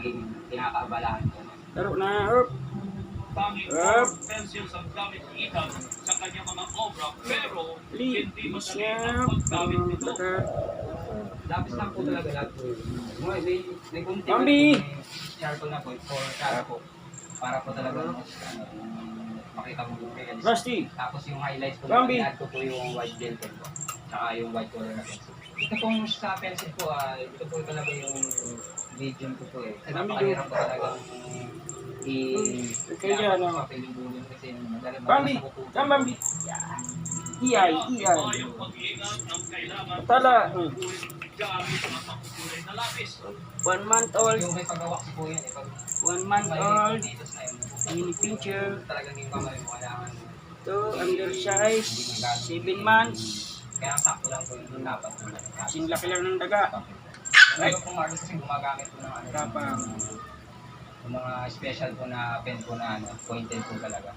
naging kinakaabalahan ko. Laro na, up. Tanging color pencils ang gamit ni Ethan sa kanyang mga obra pero hindi madali ang paggamit nito. Lapis lang po talaga lahat po. May kunti Bambi! charcoal na po for charcoal. Para po talaga makita mo yung pencil. Rusty! Tapos yung highlights po Bambi! na ko po yung white gel pen po. Saka yung white color na pencil. Ito pong sa pencil po, ito po talaga yung medium ko po eh. Napakahirap po talaga Kaya ano? papel yung dulo kasi madalang Bambi! Yan, Bambi! Iyay, iyay. Ang pag-iingat ang kailangan Tala. gamit ang makukulay na lapis. 1 month old. yung may pagawak po yan eh. Pag 1 month old. dito sa yun. Mini pincher. Talagang yung mamay mo kailangan. Ito, undersize. 7 months. Kaya sakto lang po yung dapat. Kasing laki lang ng daga. Ay, kung Marcos kasi gumagamit po ng ano. Tapang. Yung mga special po na pen po na ano, pointed po talaga.